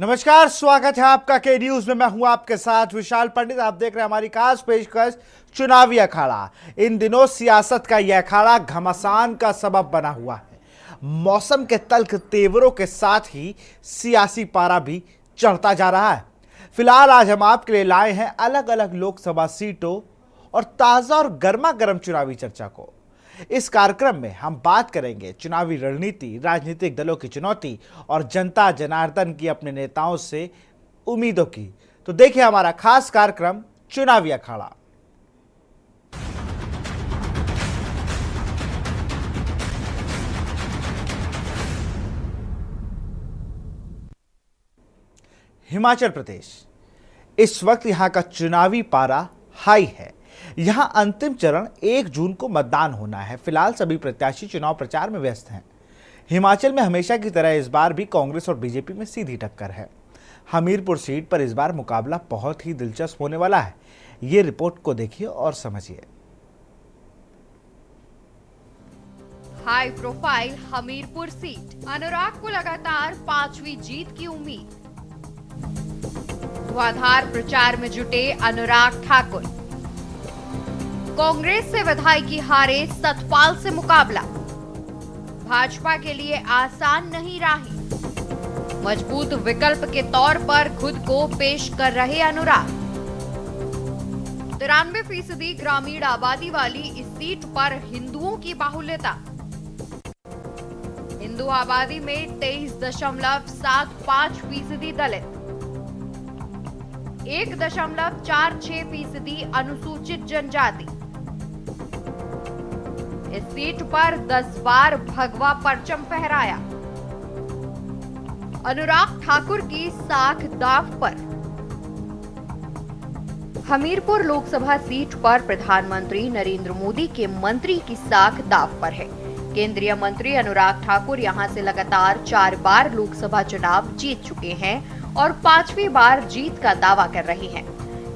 नमस्कार, स्वागत है आपका के न्यूज में। मैं हूं आपके साथ विशाल पंडित। आप देख रहे हैं हमारी खास पेशकश चुनावी अखाड़ा। इन दिनों सियासत का यह अखाड़ा घमासान का सबब बना हुआ है। मौसम के तल्ख तेवरों के साथ ही सियासी पारा भी चढ़ता जा रहा है। फिलहाल आज हम आपके लिए लाए हैं अलग अलग लोकसभा सीटों और ताजा और गर्मा गर्म चुनावी चर्चा को। इस कार्यक्रम में हम बात करेंगे चुनावी रणनीति, राजनीतिक दलों की चुनौती और जनता जनार्दन की अपने नेताओं से उम्मीदों की। तो देखिए हमारा खास कार्यक्रम चुनावी अखाड़ा। हिमाचल प्रदेश। इस वक्त यहां का चुनावी पारा हाई है। यहां अंतिम चरण 1 जून को मतदान होना है। फिलहाल सभी प्रत्याशी चुनाव प्रचार में व्यस्त हैं। हिमाचल में हमेशा की तरह इस बार भी कांग्रेस और बीजेपी में सीधी टक्कर है। हमीरपुर सीट पर इस बार मुकाबला बहुत ही दिलचस्प होने वाला है। ये रिपोर्ट को देखिए और समझिए। हाई प्रोफाइल हमीरपुर सीट, अनुराग को लगातार 5वीं जीत की उम्मीद। धुआंधार प्रचार में जुटे अनुराग ठाकुर। कांग्रेस से विधायकी हारे सतपाल से मुकाबला। भाजपा के लिए आसान नहीं रही। मजबूत विकल्प के तौर पर खुद को पेश कर रहे अनुराग। 93% ग्रामीण आबादी वाली इस सीट पर हिंदुओं की बाहुल्यता। हिंदू आबादी में 23.75% दलित, 1.46% अनुसूचित जनजाति। इस सीट पर 10 बार भगवा परचम फहराया। अनुराग ठाकुर की साख दांव पर। हमीरपुर लोकसभा सीट पर प्रधानमंत्री नरेंद्र मोदी के मंत्री की साख दांव पर है। केंद्रीय मंत्री अनुराग ठाकुर यहां से लगातार 4 बार लोकसभा चुनाव जीत चुके हैं और 5वीं बार जीत का दावा कर रहे हैं।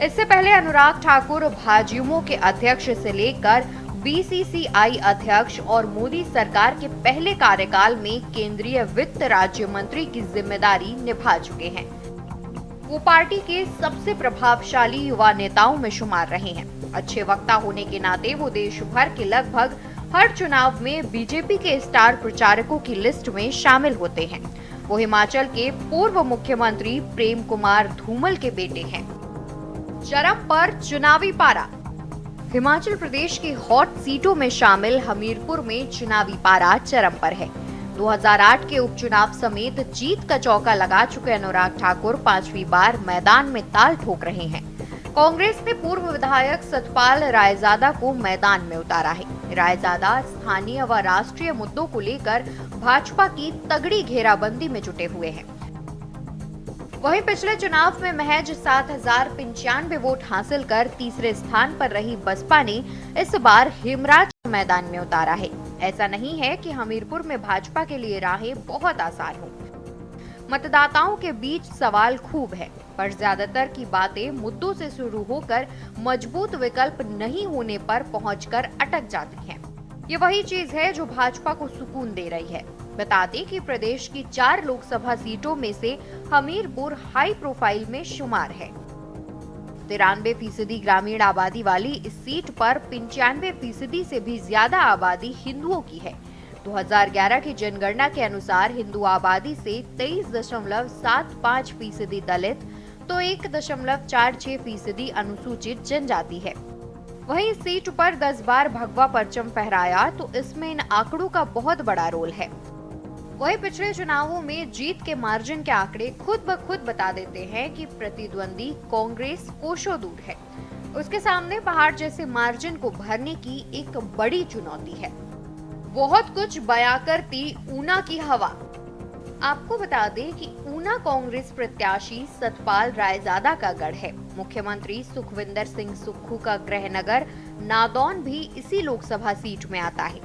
इससे पहले अनुराग ठाकुर भाजयुमो के अध्यक्ष से लेकर बीसीसीआई अध्यक्ष और मोदी सरकार के पहले कार्यकाल में केंद्रीय वित्त राज्य मंत्री की जिम्मेदारी निभा चुके हैं। वो पार्टी के सबसे प्रभावशाली युवा नेताओं में शुमार रहे हैं। अच्छे वक्ता होने के नाते वो देश भर के लगभग हर चुनाव में बीजेपी के स्टार प्रचारकों की लिस्ट में शामिल होते हैं। वो हिमाचल के पूर्व मुख्यमंत्री प्रेम कुमार धूमल के बेटे हैं। चरम पर चुनावी पारा। हिमाचल प्रदेश की हॉट सीटों में शामिल हमीरपुर में चुनावी पारा चरम पर है। 2008 के उपचुनाव समेत जीत का चौका लगा चुके अनुराग ठाकुर 5वीं बार मैदान में ताल ठोक रहे हैं। कांग्रेस ने पूर्व विधायक सतपाल रायजादा को मैदान में उतारा है। रायजादा स्थानीय व राष्ट्रीय मुद्दों को लेकर भाजपा की तगड़ी घेराबंदी में जुटे हुए हैं। वहीं पिछले चुनाव में महज 7,095 वोट हासिल कर तीसरे स्थान पर रही बसपा ने इस बार हिमराज मैदान में उतारा है। ऐसा नहीं है कि हमीरपुर में भाजपा के लिए राहें बहुत आसान हो। मतदाताओं के बीच सवाल खूब है, पर ज्यादातर की बातें मुद्दों से शुरू होकर मजबूत विकल्प नहीं होने पर पहुंचकर अटक जाती हैं। ये वही चीज है जो भाजपा को सुकून दे रही है। बता दें कि प्रदेश की 4 लोकसभा सीटों में से हमीरपुर हाई प्रोफाइल में शुमार है। 93% ग्रामीण आबादी वाली इस सीट पर 95% से भी ज्यादा आबादी हिंदुओं की है। 2011 की जनगणना के अनुसार हिंदू आबादी से 23.75% दलित तो 1.46% अनुसूचित जनजाति है। वहीं इस सीट पर 10 बार भगवा परचम फहराया तो इसमें इन आंकड़ों का बहुत बड़ा रोल है। वहीं पिछले चुनावों में जीत के मार्जिन के आंकड़े खुद ब खुद बता देते हैं कि प्रतिद्वंदी कांग्रेस कोसों दूर है। उसके सामने पहाड़ जैसे मार्जिन को भरने की एक बड़ी चुनौती है। बहुत कुछ बयां करती ऊना की हवा। आपको बता दें कि ऊना कांग्रेस प्रत्याशी सतपाल रायजादा का गढ़ है। मुख्यमंत्री सुखविंदर सिंह सुक्खू का गृहनगर नादौन भी इसी लोकसभा सीट में आता है।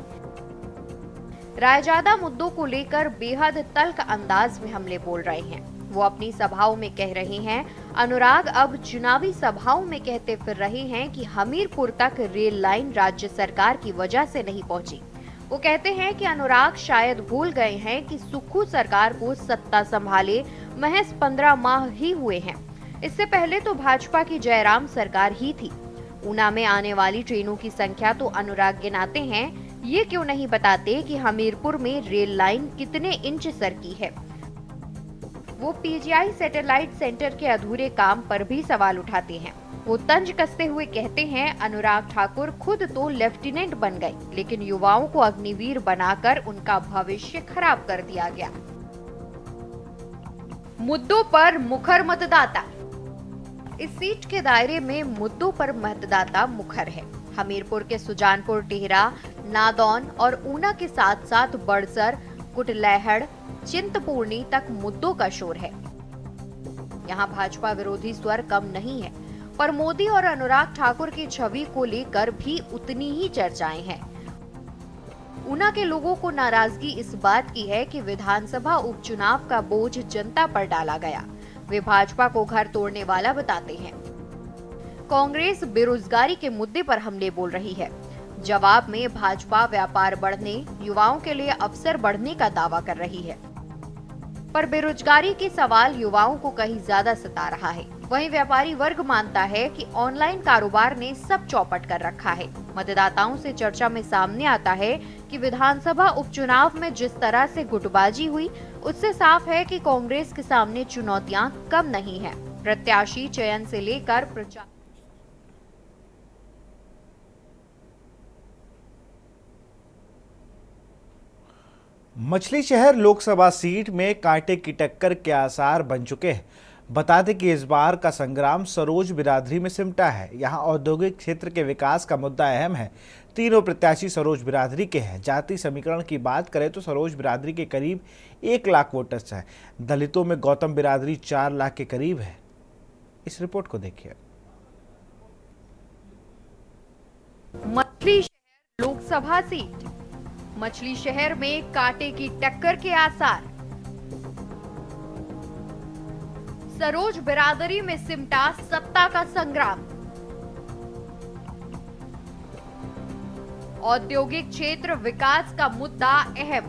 रायजादा मुद्दों को लेकर बेहद तल्ख अंदाज में हमले बोल रहे हैं। वो अपनी सभाओं में कह रहे हैं, अनुराग अब चुनावी सभाओं में कहते फिर रहे हैं कि हमीरपुर तक रेल लाइन राज्य सरकार की वजह से नहीं पहुंची। वो कहते हैं कि अनुराग शायद भूल गए हैं कि सुक्खू सरकार को सत्ता संभाले महज 15 माह ही हुए हैं। इससे पहले तो भाजपा की जयराम सरकार ही थी। ऊना में आने वाली ट्रेनों की संख्या तो अनुराग गिनाते हैं, ये क्यों नहीं बताते कि हमीरपुर में रेल लाइन कितने इंच सरकी है। वो पीजीआई सैटेलाइट सेंटर के अधूरे काम पर भी सवाल उठाते हैं। वो तंज कसते हुए कहते हैं, अनुराग ठाकुर खुद तो लेफ्टिनेंट बन गए, लेकिन युवाओं को अग्निवीर बनाकर उनका भविष्य खराब कर दिया गया। मुद्दों पर मुखर मतदाता। इस सीट के दायरे में मुद्दों पर मतदाता मुखर है। हमीरपुर के सुजानपुर, टिहरा, नादौन और ऊना के साथ साथ बड़सर, कुटलैहड़, चिंतपूर्णी तक मुद्दों का शोर है। यहाँ भाजपा विरोधी स्वर कम नहीं है, पर मोदी और अनुराग ठाकुर की छवि को लेकर भी उतनी ही चर्चाएं हैं। ऊना के लोगों को नाराजगी इस बात की है कि विधानसभा उपचुनाव का बोझ जनता पर डाला गया। वे भाजपा को घर तोड़ने वाला बताते हैं। कांग्रेस बेरोजगारी के मुद्दे पर हमले बोल रही है। जवाब में भाजपा व्यापार बढ़ने, युवाओं के लिए अवसर बढ़ने का दावा कर रही है, पर बेरोजगारी के सवाल युवाओं को कहीं ज्यादा सता रहा है। वहीं व्यापारी वर्ग मानता है कि ऑनलाइन कारोबार ने सब चौपट कर रखा है। मतदाताओं से चर्चा में सामने आता है कि विधानसभा उपचुनाव में जिस तरह से गुटबाजी हुई, उससे साफ है कि कांग्रेस के सामने चुनौतियां कम नहीं है। प्रत्याशी चयन से लेकर प्रचार। मछली शहर लोकसभा सीट में कांटे की टक्कर के आसार बन चुके हैं। बता दें कि इस बार का संग्राम सरोज बिरादरी में सिमटा है। यहां औद्योगिक क्षेत्र के विकास का मुद्दा अहम है। तीनों प्रत्याशी सरोज बिरादरी के हैं। जाति समीकरण की बात करें तो सरोज बिरादरी के करीब 1 लाख वोटर्स हैं। दलितों में गौतम बिरादरी 4 लाख के करीब है। इस रिपोर्ट को देखिए। मछली शहर लोकसभा सीट। मछली शहर में कांटे की टक्कर के आसार। सरोज बिरादरी में सिमटा सत्ता का संग्राम। औद्योगिक क्षेत्र विकास का मुद्दा अहम।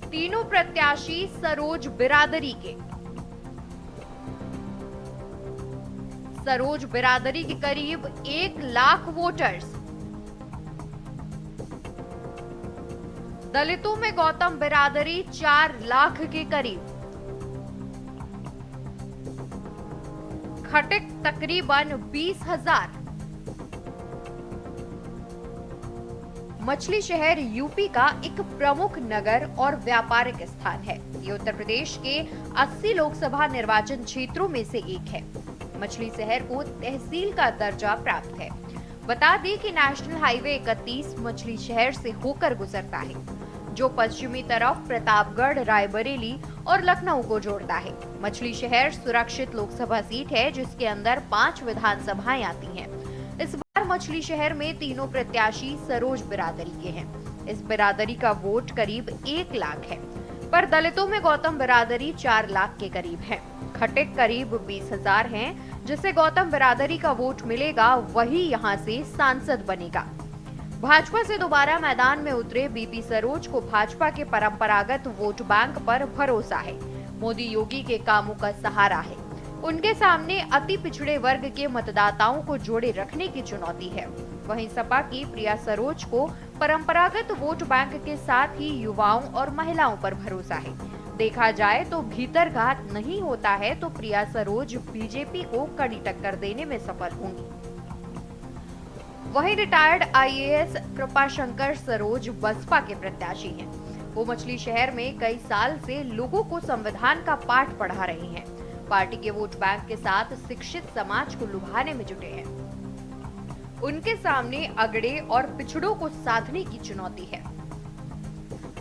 तीनों प्रत्याशी सरोज बिरादरी के। सरोज बिरादरी के करीब 1 लाख वोटर्स। दलितों में गौतम बिरादरी 4 लाख के करीब। खटिक तकरीबन 20,000। मछली शहर यूपी का एक प्रमुख नगर और व्यापारिक स्थान है। ये उत्तर प्रदेश के 80 लोकसभा निर्वाचन क्षेत्रों में से एक है। मछली शहर को तहसील का दर्जा प्राप्त है। बता दें कि नेशनल हाईवे 31 मछली शहर से होकर गुजरता है, जो पश्चिमी तरफ प्रतापगढ़, रायबरेली और लखनऊ को जोड़ता है। मछली शहर सुरक्षित लोकसभा सीट है, जिसके अंदर 5 विधानसभाएं आती हैं। इस बार मछली शहर में तीनों प्रत्याशी सरोज बिरादरी के हैं। इस बिरादरी का वोट करीब 1 लाख है, पर दलितों में गौतम बिरादरी 4 लाख के करीब है। खटिक करीब 20,000 हैं। जिसे गौतम बिरादरी का वोट मिलेगा, वही यहां से सांसद बनेगा। भाजपा से दोबारा मैदान में उतरे बीपी सरोज को भाजपा के परंपरागत वोट बैंक पर भरोसा है। मोदी योगी के कामों का सहारा है। उनके सामने अति पिछड़े वर्ग के मतदाताओं को जोड़े रखने की चुनौती है। वहीं सपा की प्रिया सरोज को परंपरागत वोट बैंक के साथ ही युवाओं और महिलाओं पर भरोसा है। देखा जाए तो भीतरघात नहीं होता है तो प्रिया सरोज बीजेपी को कड़ी टक्कर देने में सफल होंगी। वहीं रिटायर्ड आईएएस कृपाशंकर सरोज बसपा के प्रत्याशी हैं। वो मछली शहर में कई साल से लोगों को संविधान का पाठ पढ़ा रही हैं। पार्टी के वोट बैंक के साथ शिक्षित समाज को लुभाने में जुटे हैं। उनके सामने अगड़े और पिछड़ों को साधने की चुनौती है।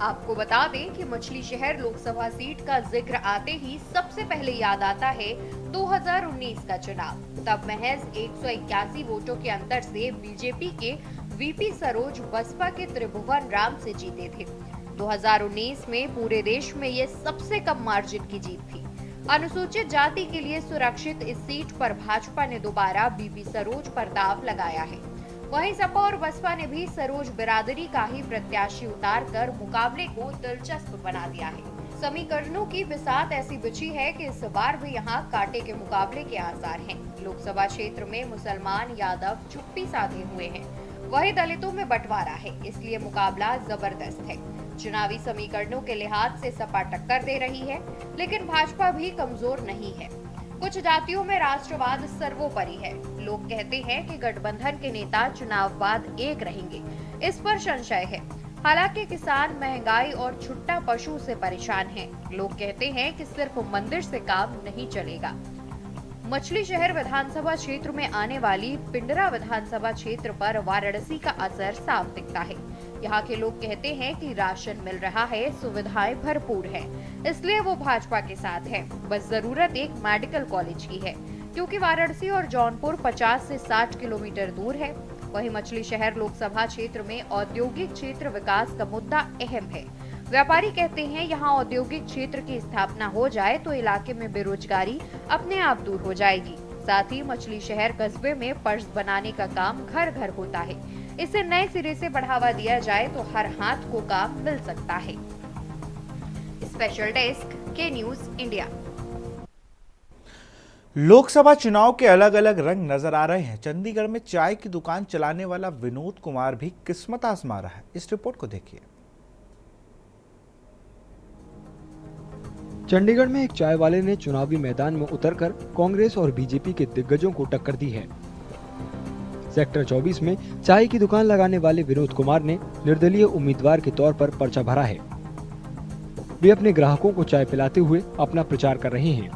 आपको बता दें कि मछली शहर लोकसभा सीट का जिक्र आते ही सबसे पहले याद आता है 2019 का चुनाव। तब महज 181 वोटों के अंतर से बीजेपी के वीपी सरोज बसपा के त्रिभुवन राम से जीते थे। 2019 में पूरे देश में ये सबसे कम मार्जिन की जीत थी। अनुसूचित जाति के लिए सुरक्षित इस सीट पर भाजपा ने दोबारा बीपी सरोज पर दांव लगाया है। वहीं सपा और बसपा ने भी सरोज बिरादरी का ही प्रत्याशी उतारकर मुकाबले को दिलचस्प बना दिया है। समीकरणों की बिसात ऐसी बिछी है कि इस बार भी यहां कांटे के मुकाबले के आसार हैं। लोकसभा क्षेत्र में मुसलमान यादव चुप्पी साधे हुए हैं, वहीं दलितों में बंटवारा है, इसलिए मुकाबला जबरदस्त है। चुनावी समीकरणों के लिहाज से सपा टक्कर दे रही है, लेकिन भाजपा भी कमजोर नहीं है। कुछ जातियों में राष्ट्रवाद सर्वोपरि है। लोग कहते हैं कि गठबंधन के नेता चुनाव बाद एक रहेंगे, इस पर संशय है। हालांकि किसान महंगाई और छुट्टा पशु से परेशान हैं। लोग कहते हैं कि सिर्फ मंदिर से काम नहीं चलेगा। मछली शहर विधानसभा क्षेत्र में आने वाली पिंडरा विधानसभा क्षेत्र पर वाराणसी का असर साफ दिखता है। यहाँ के लोग कहते हैं कि राशन मिल रहा है, सुविधाएं भरपूर है, इसलिए वो भाजपा के साथ है। बस जरूरत एक मेडिकल कॉलेज की है, क्योंकि वाराणसी और जौनपुर 50 से 60 किलोमीटर दूर है। वहीं मछली शहर लोकसभा क्षेत्र में औद्योगिक क्षेत्र विकास का मुद्दा अहम है। व्यापारी कहते हैं यहाँ औद्योगिक क्षेत्र की स्थापना हो जाए तो इलाके में बेरोजगारी अपने आप दूर हो जाएगी। साथ ही मछली शहर कस्बे में पर्स बनाने का काम घर घर होता है। इसे नए सिरे से बढ़ावा दिया जाए तो हर हाथ को काम मिल सकता है। स्पेशल डेस्क के न्यूज इंडिया। लोकसभा चुनाव के अलग अलग रंग नजर आ रहे हैं। चंडीगढ़ में चाय की दुकान चलाने वाला विनोद कुमार भी किस्मत आजमा रहा है। इस रिपोर्ट को देखिए। चंडीगढ़ में एक चाय वाले ने चुनावी मैदान में उतरकर कांग्रेस और बीजेपी के दिग्गजों को टक्कर दी है। सेक्टर 24 में चाय की दुकान लगाने वाले विनोद कुमार ने निर्दलीय उम्मीदवार के तौर पर पर्चा भरा है। वे अपने ग्राहकों को चाय पिलाते हुए अपना प्रचार कर रहे हैं।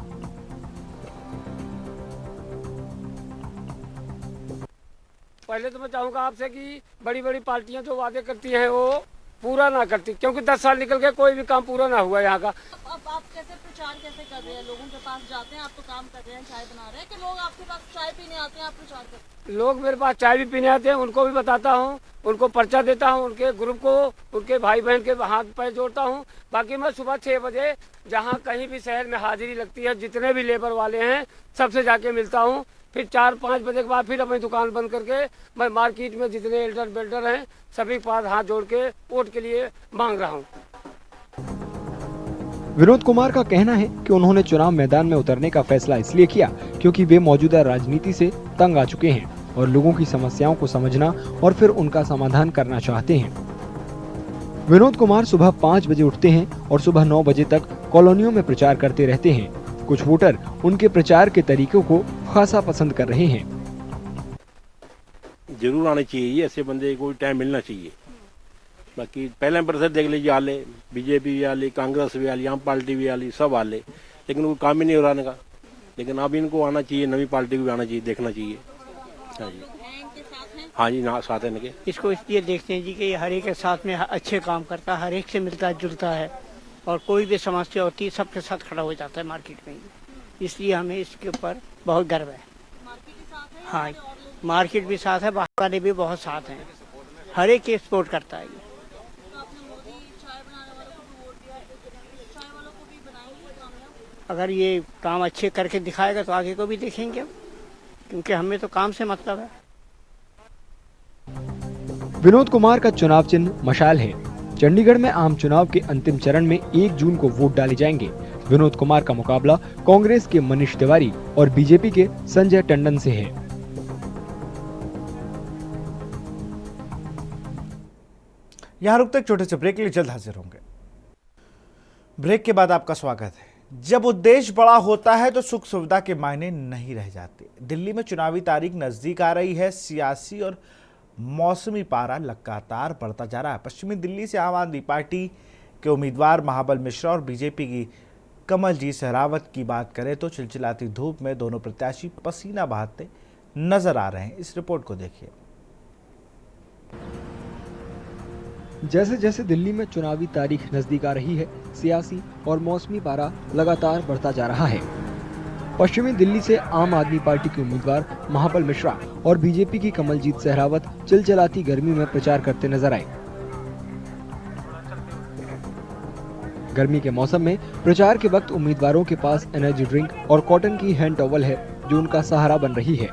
पहले तो मैं चाहूंगा आपसे कि बड़ी बड़ी पार्टियां जो वादे करती हैं वो पूरा ना करती, क्योंकि 10 साल निकल गए कोई भी काम पूरा ना हुआ यहाँ का। अब आप कैसे प्रचार कैसे कर रहे हैं? लोगों के पास जाते हैं, आप तो काम कर रहे हैं, चाय बना रहे हैं, कि लोग आपके पास चाय पीने आते हैं, आप प्रचार करते हैं? लोग मेरे पास चाय भी पीने आते हैं, उनको भी बताता हूँ, उनको पर्चा देता हूँ, उनके ग्रुप को, उनके भाई बहन के हाथ पैर जोड़ता हूँ। बाकी मैं सुबह 6 बजे जहाँ कहीं भी शहर में हाजिरी लगती है, जितने भी लेबर वाले हैं सबसे जाके मिलता हूँ। फिर 4-5 बजे के बाद फिर अपनी दुकान बंद करके मैं मार्केट में जितने एल्डर बेल्डर हैं सभी के पास हाथ जोड़ के वोट के लिए मांग रहा हूँ। विनोद कुमार का कहना है कि उन्होंने चुनाव मैदान में उतरने का फैसला इसलिए किया क्योंकि वे मौजूदा राजनीति से तंग आ चुके हैं और लोगों की समस्याओं को समझना और फिर उनका समाधान करना चाहते हैं। विनोद कुमार सुबह 5 बजे उठते हैं और सुबह 9 बजे तक कॉलोनियों में प्रचार करते रहते हैं। कुछ वोटर उनके प्रचार के तरीकों को खासा पसंद कर रहे हैं। जरूर आने चाहिए, ऐसे बंदे को टाइम मिलना चाहिए। बाकी पहले परिषद देख लीजिए, आले बीजेपी भी आली, कांग्रेस भी आली, आम पार्टी भी आली, सब आले, लेकिन वो काम ही नहीं हो रहा का। लेकिन अब इनको आना चाहिए, नई पार्टी को भी आना चाहिए, देखना चाहिए। हाँ जी, हाँ जी, ना साथ है इनके। इसको इसलिए देखते हैं जी कि हर एक के साथ में अच्छे काम करता है, हर एक से मिलता जुलता है और कोई भी समस्या होती है सबके साथ खड़ा हो जाता है मार्केट में, इसलिए हमें इसके ऊपर बहुत गर्व है। हाँ, मार्केट भी साथ है, बाहर वाले भी बहुत साथ हैं, हर एक की सपोर्ट करता है। अगर ये काम अच्छे करके दिखाएगा तो आगे को भी देखेंगे, क्योंकि हमें तो काम से मतलब है। विनोद कुमार का चुनाव चिन्ह मशाल है। चंडीगढ़ में आम चुनाव के अंतिम चरण में 1 जून को वोट डाले जाएंगे। विनोद कुमार का मुकाबला कांग्रेस के मनीष तिवारी और बीजेपी के संजय टंडन से है। यहां रुकते एक छोटे से ब्रेक के लिए, जल्द हाजिर होंगे। ब्रेक के बाद आपका स्वागत है। जब उद्देश्य बड़ा होता है तो सुख सुविधा के मायने नहीं रह जाते। दिल्ली में चुनावी तारीख नजदीक आ रही है। सियासी और मौसमी पारा लगातार बढ़ता जा रहा है। पश्चिमी दिल्ली से आम आदमी पार्टी के उम्मीदवार महाबल मिश्रा और बीजेपी की कमलजीत सहरावत की बात करें तो चिलचिलाती धूप में दोनों प्रत्याशी पसीना बहाते नजर आ रहे हैं। इस रिपोर्ट को देखिए। जैसे जैसे दिल्ली में चुनावी तारीख नजदीक आ रही है, सियासी और मौसमी पारा लगातार बढ़ता जा रहा है। पश्चिमी दिल्ली से आम आदमी पार्टी के उम्मीदवार महाबल मिश्रा और बीजेपी की कमलजीत सहरावत चिलचिलाती गर्मी में प्रचार करते नजर आए। गर्मी के मौसम में प्रचार के वक्त उम्मीदवारों के पास एनर्जी ड्रिंक और कॉटन की हैंड टॉवल है, जो उनका सहारा बन रही है।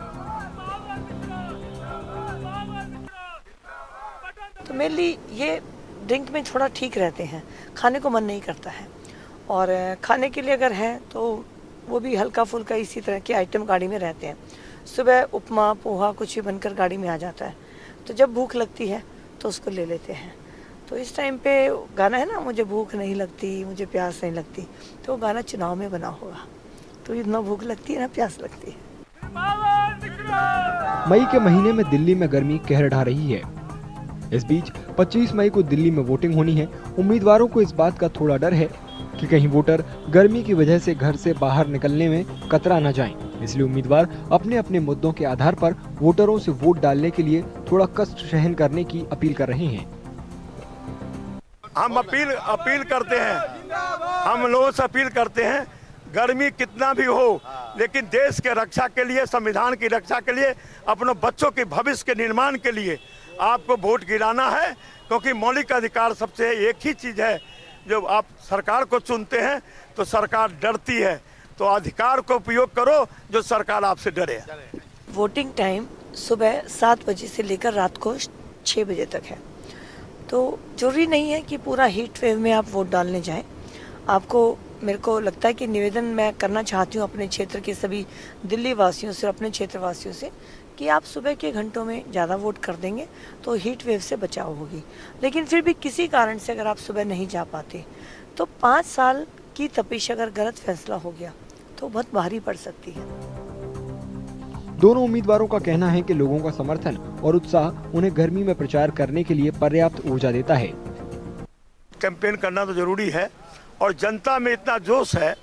तो मेनली ये ड्रिंक में थोड़ा ठीक रहते हैं, खाने को मन नहीं करता है। और खाने के लिए अगर है तो वो भी हल्का फुल्का इसी तरह के आइटम गाड़ी में रहते हैं। सुबह उपमा पोहा कुछ भी बनकर गाड़ी में आ जाता है, तो जब भूख लगती है तो उसको ले लेते हैं। तो इस टाइम पे गाना है ना, मुझे भूख नहीं लगती, मुझे प्यास नहीं लगती, तो वो गाना चुनाव में बना होगा। तो ना भूख लगती है ना प्यास लगती है। मई के महीने में दिल्ली में गर्मी कहर ढा रही है। इस बीच 25 मई को दिल्ली में वोटिंग होनी है। उम्मीदवारों को इस बात का थोड़ा डर है कि कहीं वोटर गर्मी की वजह से घर से बाहर निकलने में कतरा न जाएं। इसलिए उम्मीदवार अपने अपने मुद्दों के आधार पर वोटरों से वोट डालने के लिए थोड़ा कष्ट सहन करने की अपील कर रहे हैं। हम अपील करते हैं, हम लोगों से अपील करते हैं, गर्मी कितना भी हो लेकिन देश के रक्षा के लिए, संविधान की रक्षा के लिए, अपने बच्चों के भविष्य के निर्माण के लिए आपको वोट गिराना है। क्योंकि मौलिक अधिकार सबसे एक ही चीज़ है, जब आप सरकार को चुनते हैं तो सरकार डरती है, तो अधिकार को उपयोग करो जो सरकार आपसे डरे। वोटिंग टाइम सुबह 7 बजे से लेकर रात को 6 बजे तक है। तो जरूरी नहीं है कि पूरा हीट वेव में आप वोट डालने जाएं। आपको, मेरे को लगता है कि निवेदन मैं करना चाहती हूँ अपने क्षेत्र के सभी दिल्ली वासियों से, अपने क्षेत्र वासियों से, कि आप सुबह के घंटों में ज़्यादा वोट कर देंगे तो हीट वेव से बचाव होगी। लेकिन फिर भी किसी कारण से अगर आप सुबह नहीं जा पाते तो 5 साल की तपिश अगर गलत फैसला हो गया तो बहुत भारी पड़ सकती है। दोनों उम्मीदवारों का कहना है कि लोगों का समर्थन और उत्साह उन्हें गर्मी में प्रचार करने के लिए पर्याप्त ऊर्जा देता है। कैंपेन करना तो जरूरी है और जनता में इतना जोश है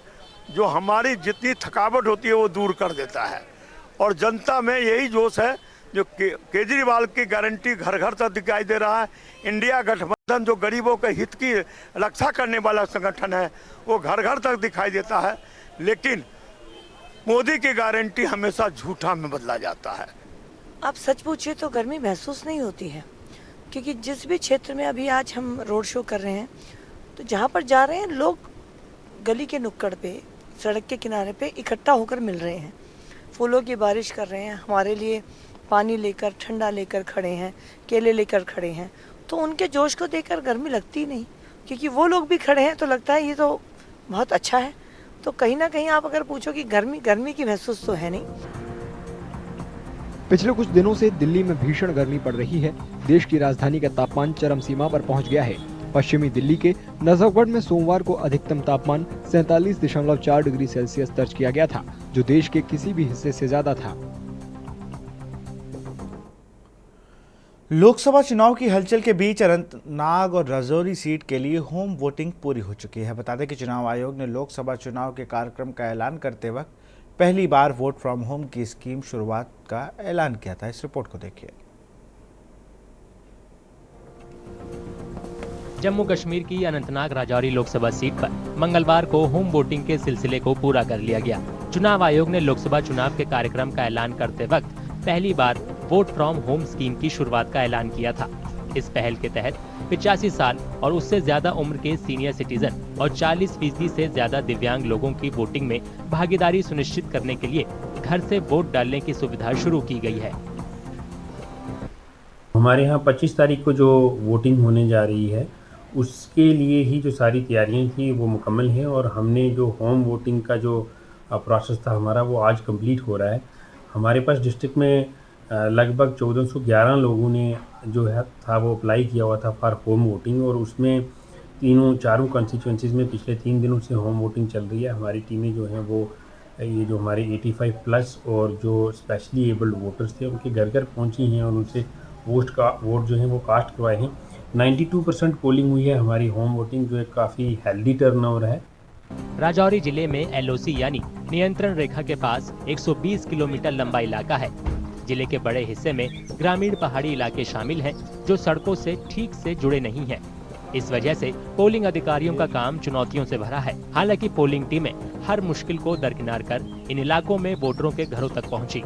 जो हमारी जितनी थकावट होती है वो दूर कर देता है। और जनता में यही जोश है जो केजरीवाल की गारंटी घर घर तक दिखाई दे रहा है। इंडिया गठबंधन जो गरीबों के हित की रक्षा करने वाला संगठन है वो घर घर तक दिखाई देता है। लेकिन मोदी की गारंटी हमेशा झूठा में बदला जाता है। आप सच पूछिए तो गर्मी महसूस नहीं होती है, क्योंकि जिस भी क्षेत्र में अभी आज हम रोड शो कर रहे हैं तो जहाँ पर जा रहे हैं लोग गली के नुक्कड़ पे, सड़क के किनारे पे इकट्ठा होकर मिल रहे हैं, फूलों की बारिश कर रहे हैं, हमारे लिए पानी लेकर, ठंडा लेकर खड़े हैं, केले लेकर खड़े हैं। तो उनके जोश को देखकर गर्मी लगती नहीं, क्योंकि वो लोग भी खड़े हैं तो लगता है ये तो बहुत अच्छा है। तो कहीं ना कहीं आप अगर पूछो कि गर्मी की महसूस तो है नहीं। पिछले कुछ दिनों से दिल्ली में भीषण गर्मी पड़ रही है। देश की राजधानी का तापमान चरम सीमा पर पहुंच गया है। पश्चिमी दिल्ली के नजफगढ़ में सोमवार को अधिकतम तापमान 47.4 डिग्री सेल्सियस दर्ज किया गया था, जो देश के किसी भी हिस्से से ज्यादा था। लोकसभा चुनाव की हलचल के बीच अनंतनाग और राजौरी सीट के लिए होम वोटिंग पूरी हो चुकी है। बता दें कि चुनाव आयोग ने लोकसभा चुनाव के कार्यक्रम का ऐलान करते वक्त पहली बार वोट फ्रॉम होम की स्कीम शुरुआत का ऐलान किया था। इस रिपोर्ट को देखिए। जम्मू कश्मीर की अनंतनाग राजौरी लोकसभा सीट पर मंगलवार को होम वोटिंग के सिलसिले को पूरा कर लिया गया। चुनाव आयोग ने लोकसभा चुनाव के कार्यक्रम का ऐलान करते वक्त पहली बार वोट फ्रॉम होम स्कीम की शुरुआत का ऐलान किया था। इस पहल के तहत 85 साल और उससे ज्यादा उम्र के सीनियर सिटीजन और 40% से ज्यादा दिव्यांग लोगों की वोटिंग में भागीदारी सुनिश्चित करने के लिए घर से वोट डालने की सुविधा शुरू की गई है। हमारे यहाँ 25 तारीख को जो वोटिंग होने जा रही है उसके लिए ही जो सारी तैयारियां थी वो मुकम्मल हैं और हमने जो होम वोटिंग का जो प्रोसेस था हमारा वो आज कंप्लीट हो रहा है। हमारे पास डिस्ट्रिक्ट में लगभग 1411 लोगों ने जो है था वो अप्लाई किया हुआ था फॉर होम वोटिंग और उसमें चारों कॉन्स्टिट्यूंसीज़ में पिछले 3 दिनों से होम वोटिंग चल रही है। हमारी टीमें जो हैं वो ये जो हमारे 85+ और जो स्पेशली एबल्ड वोटर्स थे उनके घर घर पहुँची हैं और उनसे वोट जो है वो कास्ट करवाए हैं। 92% पोलिंग हुई है हमारी होम वोटिंग, जो एक काफ़ी हेल्दी टर्नओवर है। राजौरी जिले में LOC यानी नियंत्रण रेखा के पास 120 किलोमीटर लंबा इलाका है। जिले के बड़े हिस्से में ग्रामीण पहाड़ी इलाके शामिल हैं, जो सड़कों से ठीक से जुड़े नहीं हैं। इस वजह से पोलिंग अधिकारियों का काम चुनौतियों से भरा है। हालांकि पोलिंग टीमें हर मुश्किल को दरकिनार कर इन इलाकों में वोटरों के घरों तक पहुंची।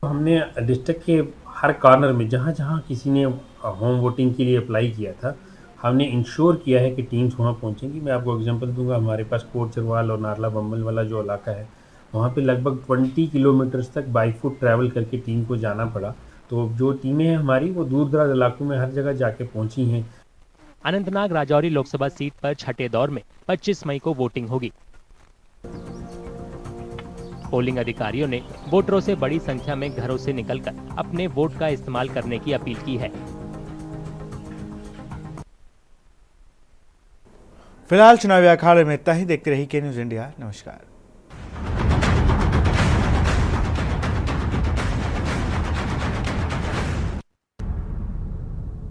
हमने डिस्ट्रिक्ट के हर कॉर्नर में जहाँ जहाँ किसी ने होम वोटिंग के लिए अप्लाई किया था हमने इंश्योर किया है कि टीम्स वहाँ पहुँचेंगी। मैं आपको एग्जांपल दूंगा, हमारे पास कोट चरवाल और नारला बम्बल वाला जो इलाका है वहाँ पे लगभग 20 किलोमीटर्स तक बाई फुट ट्रैवल करके टीम को जाना पड़ा। तो जो टीमें हैं हमारी वो दूर दराज इलाकों में हर जगह जाके पहुंची हैं। अनंतनाग राजौरी लोकसभा सीट पर छठे दौर में 25 मई को वोटिंग होगी। पोलिंग अधिकारियों ने वोटरों से बड़ी संख्या में घरों से निकलकर अपने वोट का इस्तेमाल करने की अपील की है। फिलहाल चुनावी अखाड़े में इतना ही। देखते रहिए के न्यूज़ इंडिया। नमस्कार।